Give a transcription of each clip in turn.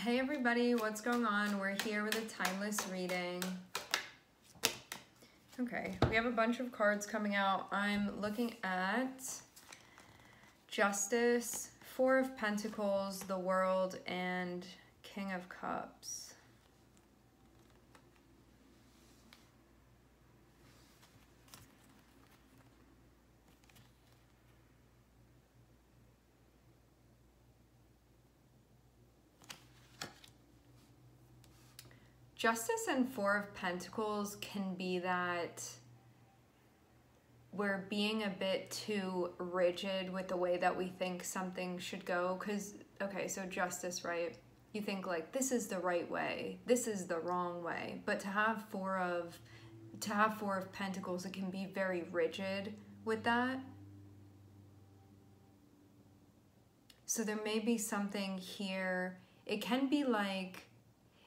Hey everybody, what's going on? We're here with a timeless reading. Okay, we have a bunch of cards coming out. I'm looking at Justice, Four of Pentacles, the World, and King of Cups. Justice and Four of Pentacles can be that we're being a bit too rigid with the way that we think something should go. Because, okay, so Justice, right? You think like, this is the right way, this is the wrong way. But to have Four of Pentacles, it can be very rigid with that. So there may be something here. It can be like,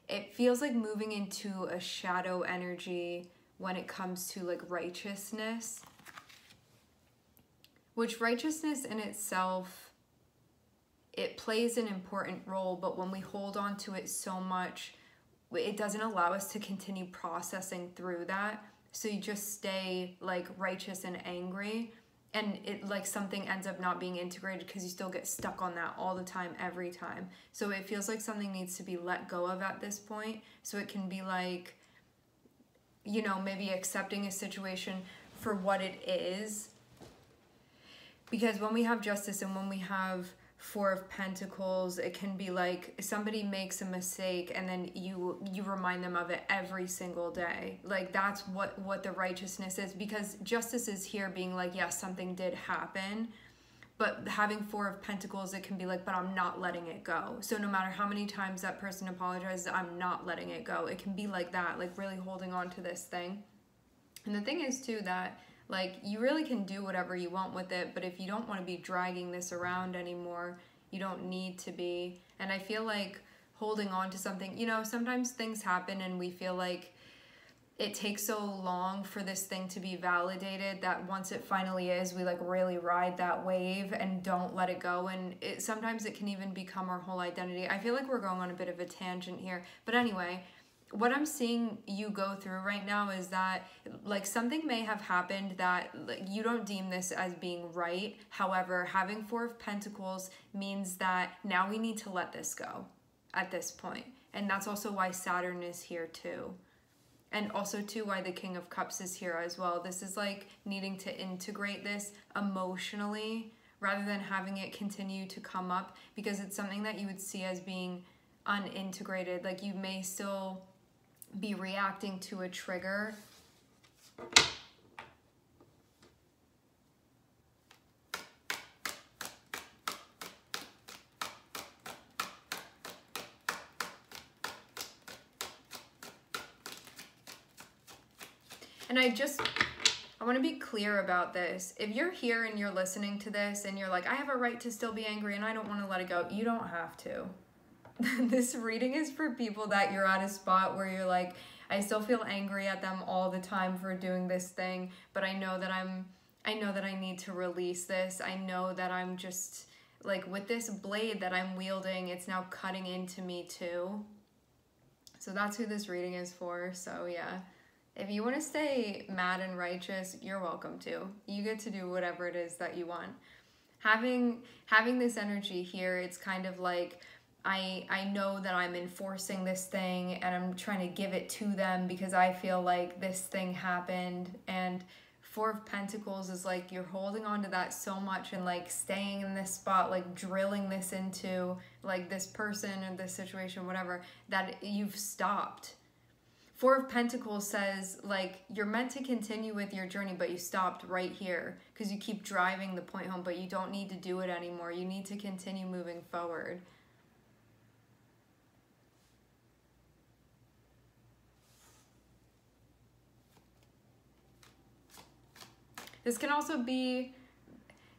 it feels like moving into a shadow energy when it comes to like righteousness. Which righteousness in itself, it plays an important role, but when we hold on to it so much, it doesn't allow us to continue processing through that. So you just stay like righteous and angry, and it like something ends up not being integrated because you still get stuck on that all the time, every time. So it feels like something needs to be let go of at this point. So it can be like, you know, maybe accepting a situation for what it is. Because when we have Justice and when we have Four of Pentacles, it can be like somebody makes a mistake and then you remind them of it every single day. Like that's what the righteousness is, because Justice is here being like, yes, something did happen, but having Four of Pentacles, it can be like, but I'm not letting it go. So no matter how many times that person apologizes, I'm not letting it go. It can be like that, like really holding on to this thing. And the thing is too that like, you really can do whatever you want with it, but if you don't want to be dragging this around anymore, you don't need to be. And I feel like holding on to something, you know, sometimes things happen and we feel like it takes so long for this thing to be validated that once it finally is, we like really ride that wave and don't let it go. And sometimes it can even become our whole identity. I feel like we're going on a bit of a tangent here. But anyway, what I'm seeing you go through right now is that like something may have happened that like, you don't deem this as being right. However, having Four of Pentacles means that now we need to let this go at this point. And that's also why Saturn is here too. And also too why the King of Cups is here as well. This is like needing to integrate this emotionally rather than having it continue to come up, because it's something that you would see as being unintegrated. Like you may still be reacting to a trigger. And I want to be clear about this. If you're here and you're listening to this and you're like, I have a right to still be angry and I don't want to let it go, you don't have to. This reading is for people that you're at a spot where you're like, I still feel angry at them all the time for doing this thing, but I know that I need to release this. I know that I'm just like, with this blade that I'm wielding, it's now cutting into me too. So that's who this reading is for. So yeah, if you want to stay mad and righteous, you're welcome to. You get to do whatever it is that you want. Having this energy here, it's kind of like, I know that I'm enforcing this thing and I'm trying to give it to them because I feel like this thing happened. And Four of Pentacles is like you're holding on to that so much and like staying in this spot, like drilling this into like this person or this situation, whatever, that you've stopped. Four of Pentacles says like you're meant to continue with your journey, but you stopped right here because you keep driving the point home, but you don't need to do it anymore. You need to continue moving forward. This can also be,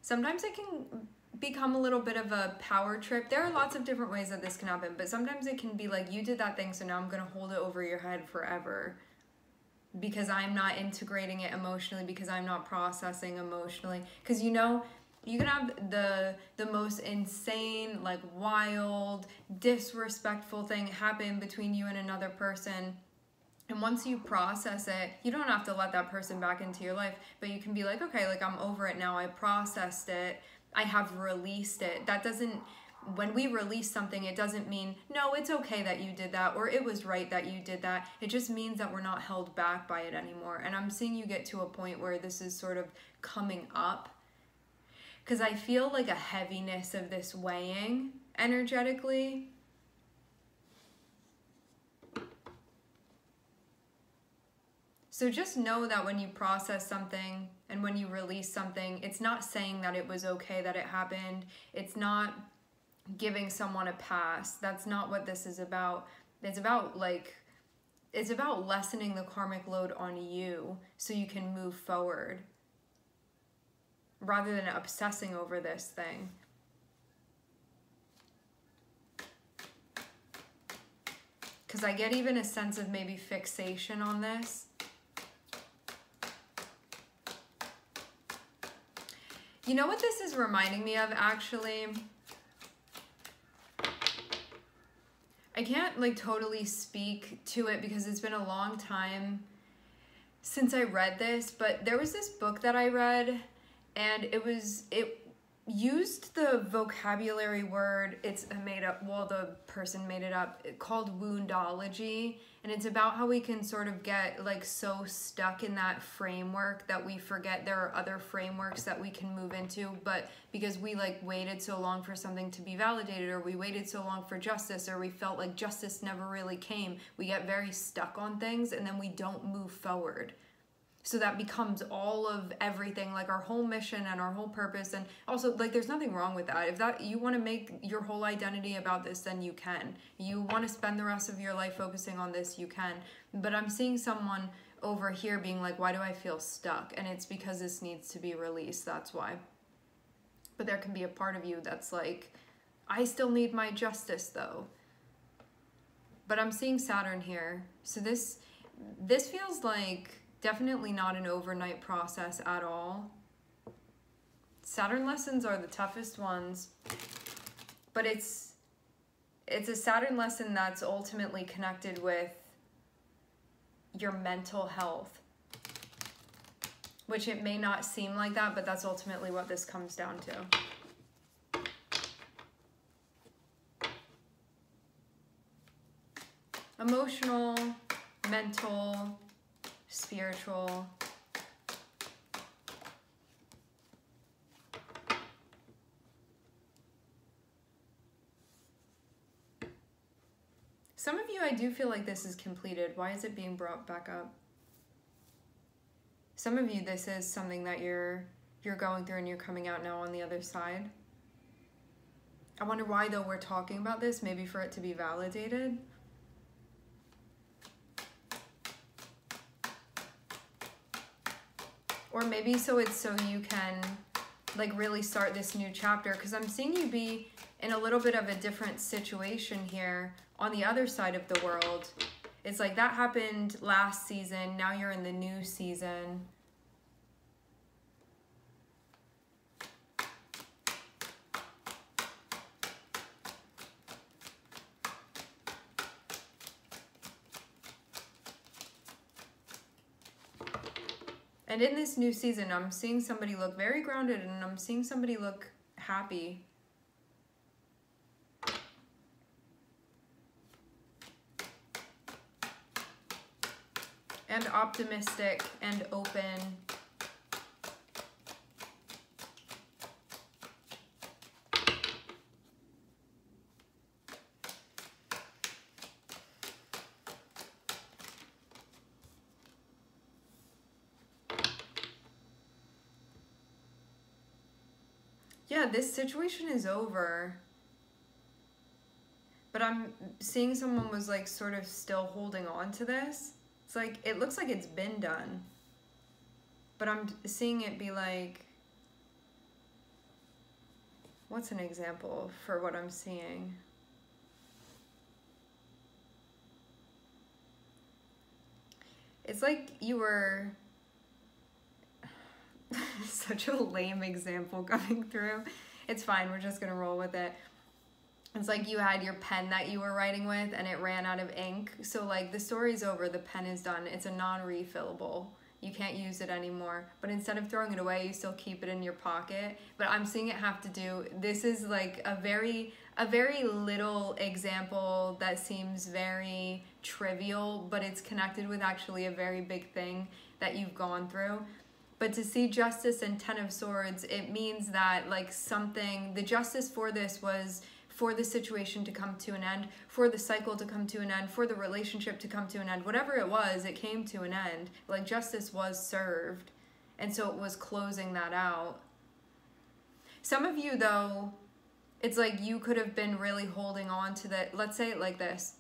sometimes it can become a little bit of a power trip. There are lots of different ways that this can happen, but sometimes it can be like, you did that thing, so now I'm going to hold it over your head forever because I'm not integrating it emotionally, because I'm not processing emotionally. Because you know, You can have the most insane, like wild, disrespectful thing happen between you and another person. And once you process it, you don't have to let that person back into your life, but you can be like, okay, like I'm over it now. I processed it. I have released it. That doesn't, when we release something, it doesn't mean, no, it's okay that you did that, or it was right that you did that. It just means that we're not held back by it anymore. And I'm seeing you get to a point where this is sort of coming up, because I feel like a heaviness of this weighing energetically. So just know that when you process something and when you release something, it's not saying that it was okay that it happened. It's not giving someone a pass. That's not what this is about. It's about lessening the karmic load on you so you can move forward, rather than obsessing over this thing. Because I get even a sense of maybe fixation on this. You know what this is reminding me of, actually? I can't like totally speak to it because it's been a long time since I read this, but there was this book that I read, and it used the vocabulary word, it's a made up, well, the person made it up, called woundology, and it's about how we can sort of get like so stuck in that framework that we forget there are other frameworks that we can move into, but because we like waited so long for something to be validated, or we waited so long for justice, or we felt like justice never really came, we get very stuck on things and then we don't move forward. So that becomes all of everything, like our whole mission and our whole purpose. And also, like, there's nothing wrong with that. If that you want to make your whole identity about this, then you can. You want to spend the rest of your life focusing on this, you can. But I'm seeing someone over here being like, why do I feel stuck? And it's because this needs to be released, that's why. But there can be a part of you that's like, I still need my justice though. But I'm seeing Saturn here. So this feels like definitely not an overnight process at all. Saturn lessons are the toughest ones, but it's a Saturn lesson that's ultimately connected with your mental health, which it may not seem like that, but that's ultimately what this comes down to. Emotional, mental, spiritual. Some of you, I do feel like this is completed. Why is it being brought back up? Some of you, this is something that you're going through and you're coming out now on the other side. I wonder why, though, we're talking about this. Maybe for it to be validated. Or maybe so it's so you can like really start this new chapter, because I'm seeing you be in a little bit of a different situation here on the other side of the world. It's like that happened last season, now you're in the new season. And in this new season, I'm seeing somebody look very grounded, and I'm seeing somebody look happy. And optimistic and open. Yeah, this situation is over. But I'm seeing someone was like sort of still holding on to this. It's like, it looks like it's been done. But I'm seeing it be like, what's an example for what I'm seeing? It's like you were... such a lame example coming through. It's fine, we're just gonna roll with it. It's like you had your pen that you were writing with and it ran out of ink. So like the story's over, the pen is done. It's a non-refillable. You can't use it anymore. But instead of throwing it away, you still keep it in your pocket. But I'm seeing it have to do, this is like a very little example that seems very trivial, but it's connected with actually a very big thing that you've gone through. But to see justice and 10 of Swords, it means that like something, the justice for this was for the situation to come to an end, for the cycle to come to an end, for the relationship to come to an end. Whatever it was, it came to an end. Like justice was served. And so it was closing that out. Some of you though, it's like you could have been really holding on to that. Let's say it like this.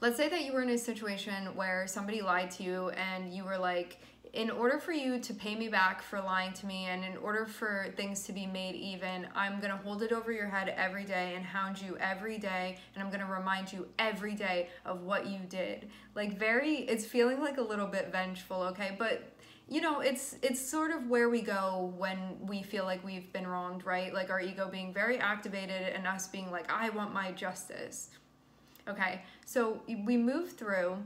Let's say that you were in a situation where somebody lied to you and you were like, in order for you to pay me back for lying to me and in order for things to be made even, I'm going to hold it over your head every day and hound you every day, and I'm going to remind you every day of what you did. Like it's feeling like a little bit vengeful, okay? But you know, it's sort of where we go when we feel like we've been wronged, right? Like our ego being very activated and us being like, I want my justice. Okay, so we move through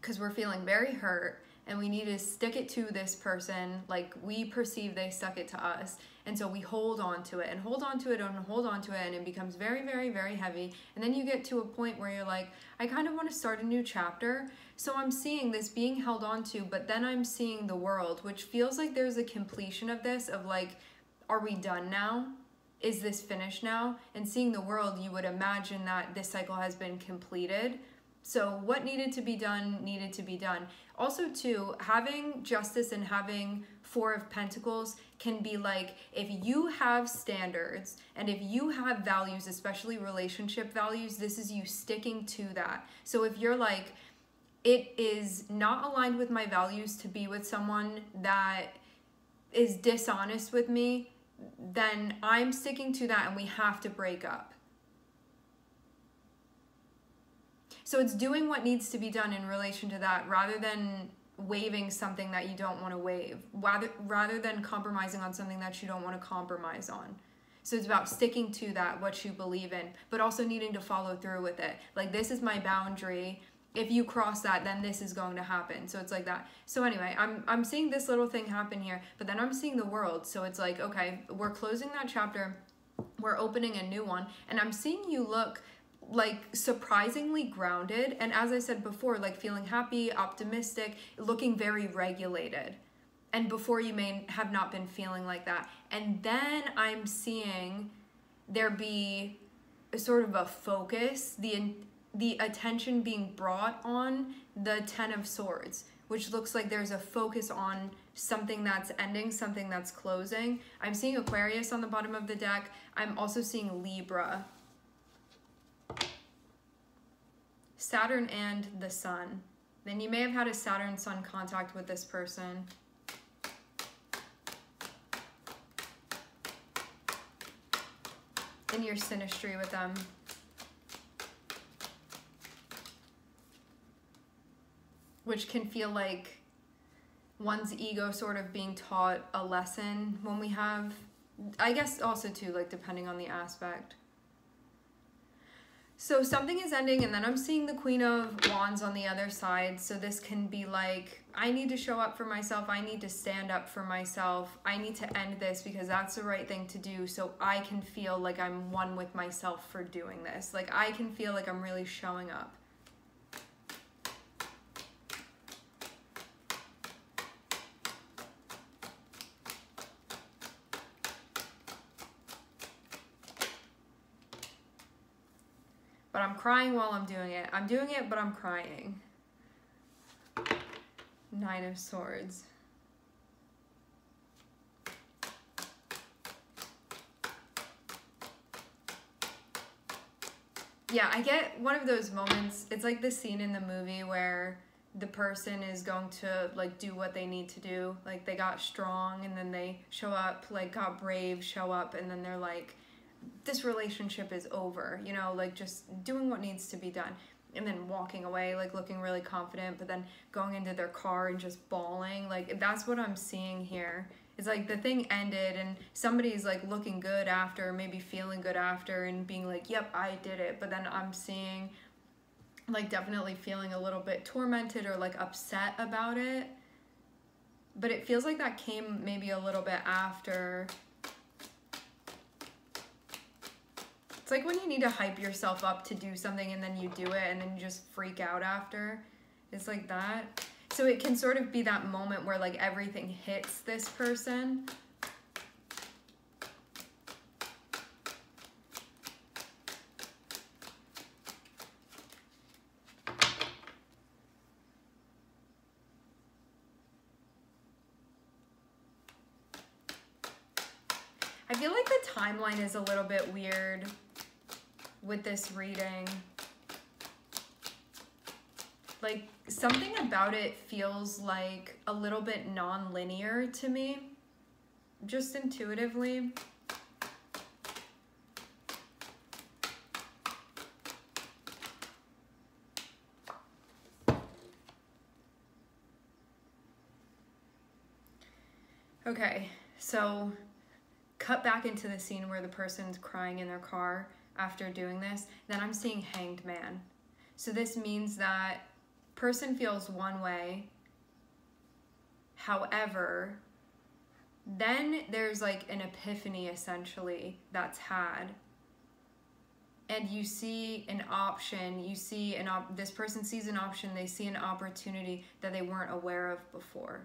because we're feeling very hurt and we need to stick it to this person like we perceive they stuck it to us. And so we hold on to it and hold on to it and hold on to it, and it becomes very, very, very heavy. And then you get to a point where you're like, I kind of want to start a new chapter. So I'm seeing this being held on to, but then I'm seeing the world, which feels like there's a completion of this, of like, are we done now? Is this finished now? And seeing the world, you would imagine that this cycle has been completed. So what needed to be done needed to be done. Also too, having justice and having Four of Pentacles can be like, if you have standards and if you have values, especially relationship values, this is you sticking to that. So if you're like, it is not aligned with my values to be with someone that is dishonest with me, then I'm sticking to that and we have to break up. So it's doing what needs to be done in relation to that rather than waiving something that you don't want to waive, rather than compromising on something that you don't want to compromise on. So it's about sticking to that, what you believe in, but also needing to follow through with it. Like, this is my boundary. If you cross that, then this is going to happen. So it's like that. So anyway, I'm seeing this little thing happen here, but then I'm seeing the world. So it's like, okay, we're closing that chapter. We're opening a new one. And I'm seeing you look like surprisingly grounded, and as I said before, like feeling happy, optimistic, looking very regulated. And before you may have not been feeling like that. And then I'm seeing there be a sort of a focus, the attention being brought on the Ten of Swords, which looks like there's a focus on something that's ending, something that's closing. I'm seeing Aquarius on the bottom of the deck. I'm also seeing Libra, Saturn, and the Sun. Then you may have had a Saturn-Sun contact with this person. In your synastry with them. Which can feel like one's ego sort of being taught a lesson when we have, I guess also too, like depending on the aspect. So something is ending, and then I'm seeing the Queen of Wands on the other side. So this can be like, I need to show up for myself. I need to stand up for myself. I need to end this because that's the right thing to do, so I can feel like I'm one with myself for doing this. Like, I can feel like I'm really showing up. But I'm crying while I'm doing it. I'm doing it, but I'm crying. Nine of Swords. Yeah, I get one of those moments. It's like the scene in the movie where the person is going to like do what they need to do. Like, they got strong and then they show up, like got brave, show up, and then they're like, this relationship is over, you know, like just doing what needs to be done. and then walking away, like looking really confident, but then going into their car and just bawling. Like, that's what I'm seeing here. It's like the thing ended and somebody's like looking good after, maybe feeling good after and being like, yep, I did it. But then I'm seeing like definitely feeling a little bit tormented or like upset about it. But it feels like that came maybe a little bit after. It's like when you need to hype yourself up to do something and then you do it and then you just freak out after. It's like that. So it can sort of be that moment where like everything hits this person. I feel like the timeline is a little bit weird with this reading. Like, something about it feels like a little bit non-linear to me, just intuitively. Okay, so cut back into the scene where the person's crying in their car after doing this. Then I'm seeing Hanged Man. So this means that person feels one way. However, then there's like an epiphany essentially that's had. And you see an option, this person sees an option, they see an opportunity that they weren't aware of before.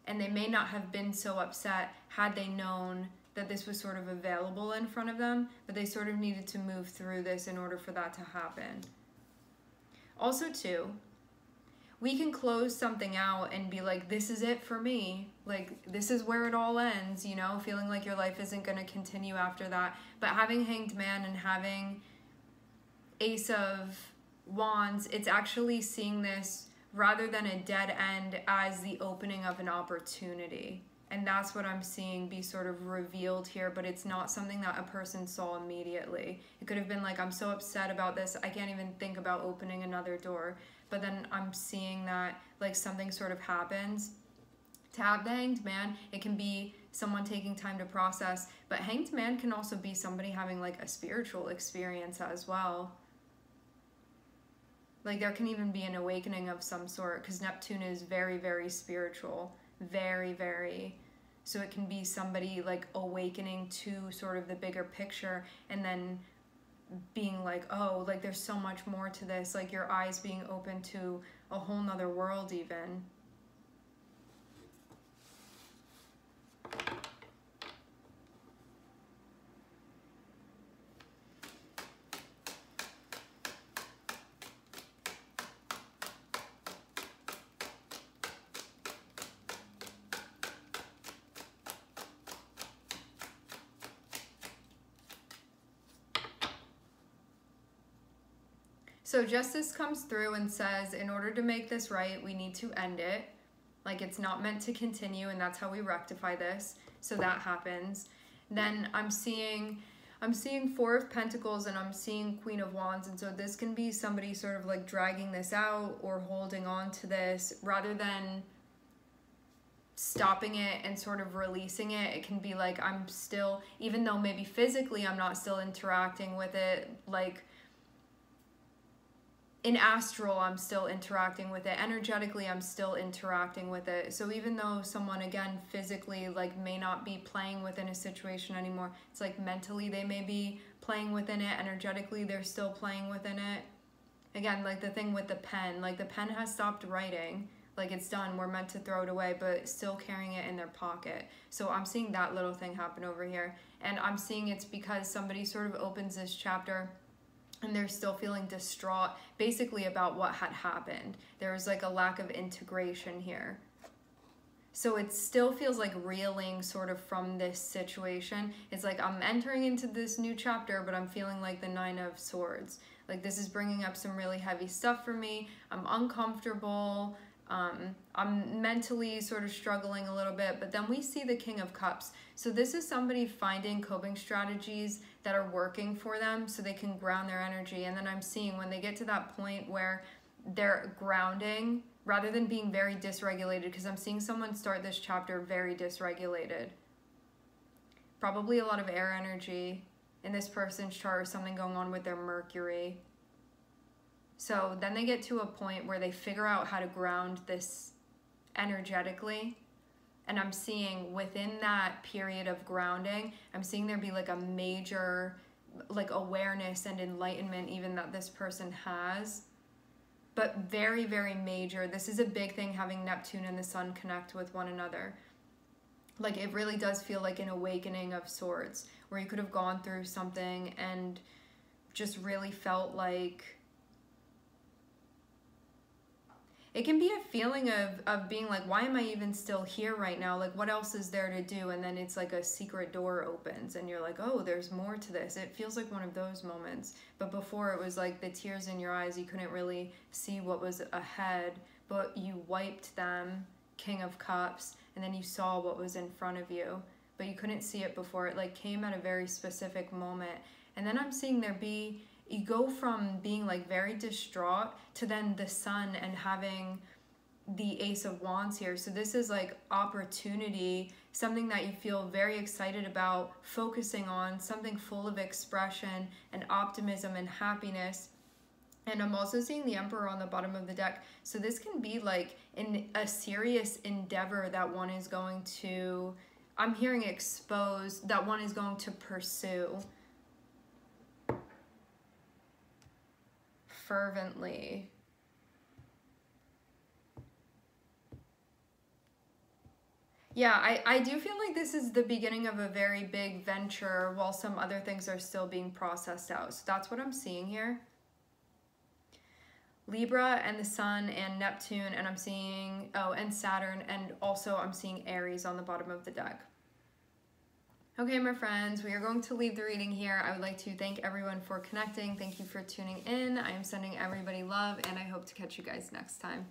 And they may not have been so upset had they known that this was sort of available in front of them, but they sort of needed to move through this in order for that to happen. Also too, we can close something out and be like, this is it for me. Like, this is where it all ends, you know, feeling like your life isn't going to continue after that. But having Hanged Man and having Ace of Wands, it's actually seeing this rather than a dead end as the opening of an opportunity. And that's what I'm seeing be sort of revealed here, but it's not something that a person saw immediately. It could have been like, I'm so upset about this, I can't even think about opening another door. But then I'm seeing that like something sort of happens. To have the Hanged Man, it can be someone taking time to process, but Hanged Man can also be somebody having like a spiritual experience as well. Like there can even be an awakening of some sort, because Neptune is very, very spiritual. Very, very. So it can be somebody like awakening to sort of the bigger picture and then being like, oh, like there's so much more to this. Like your eyes being open to a whole nother world even. So Justice comes through and says, in order to make this right, we need to end it. Like it's not meant to continue, and that's how we rectify this. So that happens. Then I'm seeing Four of Pentacles and I'm seeing Queen of Wands. And so this can be somebody sort of like dragging this out or holding on to this rather than stopping it and sort of releasing it. It can be like, I'm still, even though maybe physically I'm not still interacting with it, like in astral, I'm still interacting with it. Energetically, I'm still interacting with it. So even though someone, again, physically, like, may not be playing within a situation anymore, it's like mentally they may be playing within it. Energetically, they're still playing within it. Again, like the thing with the pen, like the pen has stopped writing. Like it's done, we're meant to throw it away, but still carrying it in their pocket. So I'm seeing that little thing happen over here. And I'm seeing it's because somebody sort of opens this chapter and they're still feeling distraught, basically about what had happened. There was like a lack of integration here. So it still feels like reeling sort of from this situation. It's like I'm entering into this new chapter, but I'm feeling like the Nine of Swords. Like this is bringing up some really heavy stuff for me. I'm uncomfortable. I'm mentally sort of struggling a little bit, but then we see the King of Cups. So this is somebody finding coping strategies that are working for them so they can ground their energy. And then I'm seeing when they get to that point where they're grounding rather than being very dysregulated, because I'm seeing someone start this chapter very dysregulated. Probably a lot of air energy in this person's chart, or something going on with their Mercury. So then they get to a point where they figure out how to ground this energetically. And I'm seeing within that period of grounding, I'm seeing there be like a major like awareness and enlightenment even that this person has. But very, very major. This is a big thing, having Neptune and the Sun connect with one another. Like it really does feel like an awakening of sorts, where you could have gone through something and just really felt like it can be a feeling of being like, why am I even still here right now? Like, what else is there to do? And then it's like a secret door opens and you're like, oh, there's more to this. It feels like one of those moments. But before it was like the tears in your eyes. You couldn't really see what was ahead, but you wiped them, King of Cups, and then you saw what was in front of you. But you couldn't see it before. It like came at a very specific moment. And then I'm seeing there be, you go from being like very distraught to then the Sun and having the Ace of Wands here. So this is like opportunity, something that you feel very excited about, focusing on, something full of expression and optimism and happiness. And I'm also seeing the Emperor on the bottom of the deck. So this can be like in a serious endeavor that one is going to, I'm hearing expose, that one is going to pursue fervently. Yeah, I do feel like this is the beginning of a very big venture while some other things are still being processed out. So that's what I'm seeing here. Libra and the Sun and Neptune, and I'm seeing, oh, and Saturn, and also I'm seeing Aries on the bottom of the deck. Okay, my friends, we are going to leave the reading here. I would like to thank everyone for connecting. Thank you for tuning in. I am sending everybody love, and I hope to catch you guys next time.